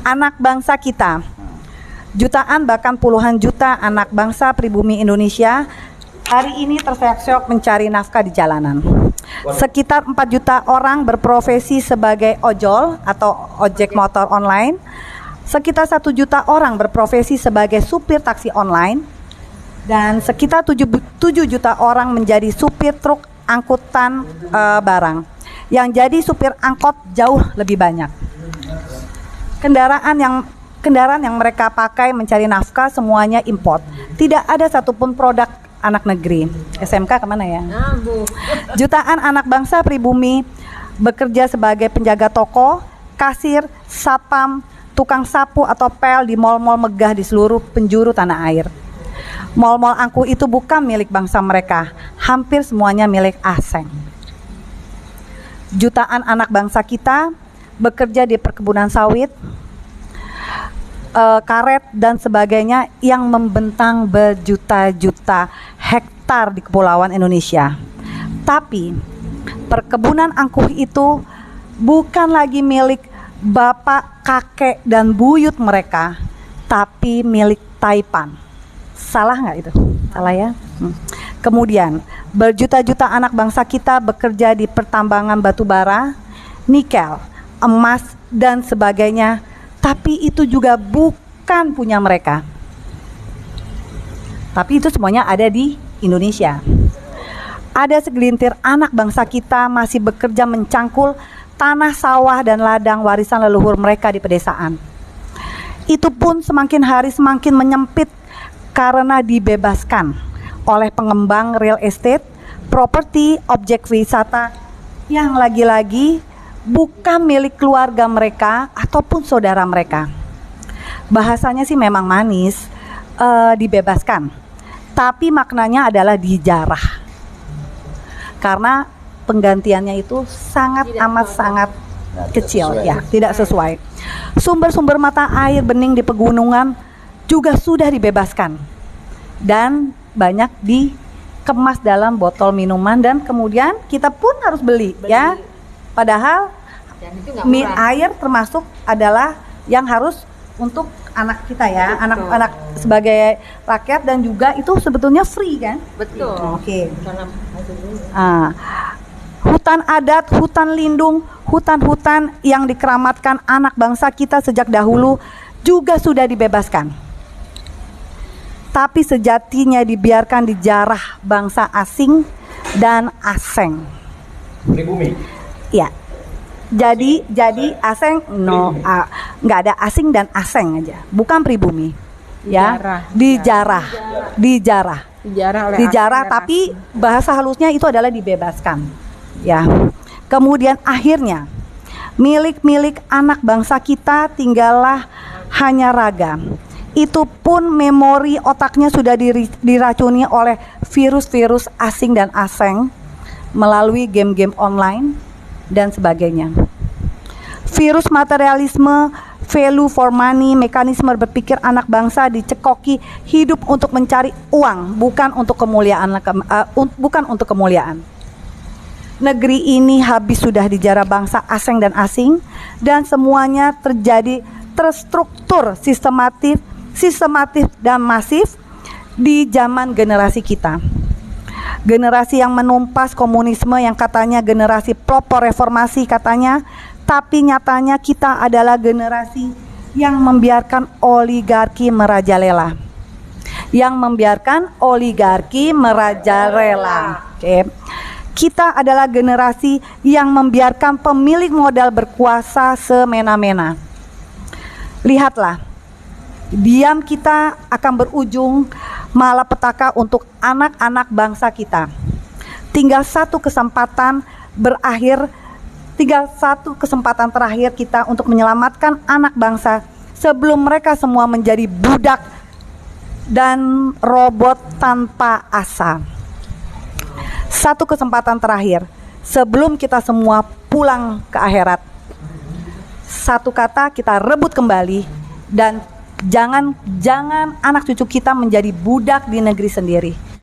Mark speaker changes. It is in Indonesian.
Speaker 1: anak bangsa kita. Jutaan bahkan puluhan juta anak bangsa pribumi Indonesia hari ini terseok-seok mencari nafkah di jalanan. Sekitar 4 juta orang berprofesi sebagai ojol atau ojek motor online. Sekitar 1 juta orang berprofesi sebagai supir taksi online. Dan sekitar 7 juta orang menjadi supir truk angkutan barang. Yang jadi supir angkot jauh lebih banyak. Kendaraan yang mereka pakai mencari nafkah semuanya import. Tidak ada satupun produk anak negeri. SMK kemana ya? Jutaan anak bangsa pribumi bekerja sebagai penjaga toko, kasir, sapam, tukang sapu atau pel di mal-mal megah di seluruh penjuru tanah air. Mal-mal angkuh itu bukan milik bangsa mereka, hampir semuanya milik asing. Jutaan anak bangsa kita bekerja di perkebunan sawit, karet dan sebagainya yang membentang berjuta-juta hektar di kepulauan Indonesia. Tapi perkebunan angkuh itu bukan lagi milik bapak, kakek dan buyut mereka, tapi milik Taipan. Salah nggak itu? Salah ya? Kemudian berjuta-juta anak bangsa kita bekerja di pertambangan batu bara, nikel, emas dan sebagainya. Tapi itu juga bukan punya mereka. Tapi itu semuanya ada di Indonesia. Ada segelintir anak bangsa kita masih bekerja mencangkul tanah sawah dan ladang warisan leluhur mereka di pedesaan. Itu pun semakin hari semakin menyempit karena dibebaskan oleh pengembang real estate, properti, objek wisata yang lagi-lagi bukan milik keluarga mereka ataupun saudara mereka. Bahasanya sih memang manis, dibebaskan, tapi maknanya adalah dijarah. Karena penggantiannya itu sangat sangat kecil ya, tidak sesuai. Sumber-sumber mata air bening di pegunungan juga sudah dibebaskan dan banyak dikemas dalam botol minuman dan kemudian kita pun harus beli. Ya. Padahal air termasuk adalah yang harus untuk anak kita ya, anak-anak sebagai rakyat dan juga itu sebetulnya free kan?
Speaker 2: Betul.
Speaker 1: Oke. Hutan adat, hutan lindung, hutan-hutan yang dikeramatkan anak bangsa kita sejak dahulu juga sudah dibebaskan. Tapi sejatinya dibiarkan dijarah bangsa asing dan asing.
Speaker 3: Pribumi.
Speaker 1: Ya. Jadi asing nggak ada asing dan asing aja, bukan pribumi. Ya. Dijarah tapi bahasa halusnya itu adalah dibebaskan. Ya. Kemudian akhirnya milik-milik anak bangsa kita tinggallah hanya raga. Itu pun memori otaknya sudah diracuni oleh virus-virus asing dan asing melalui game-game online dan sebagainya. Virus materialisme, value for money, mekanisme berpikir anak bangsa dicekoki hidup untuk mencari uang, bukan untuk kemuliaan. Negeri ini habis sudah dijarah bangsa asing dan semuanya terstruktur sistematis dan masif di zaman generasi kita. Generasi yang menumpas komunisme yang katanya generasi pelopor reformasi katanya, tapi nyatanya kita adalah generasi yang membiarkan oligarki merajalela. Oke. Kita adalah generasi yang membiarkan pemilik modal berkuasa semena-mena. Lihatlah, diam kita akan berujung malapetaka untuk anak-anak bangsa kita. Tinggal satu kesempatan terakhir kita untuk menyelamatkan anak bangsa sebelum mereka semua menjadi budak dan robot tanpa asa. Satu kesempatan terakhir sebelum kita semua pulang ke akhirat. Satu kata kita rebut kembali dan jangan anak cucu kita menjadi budak di negeri sendiri.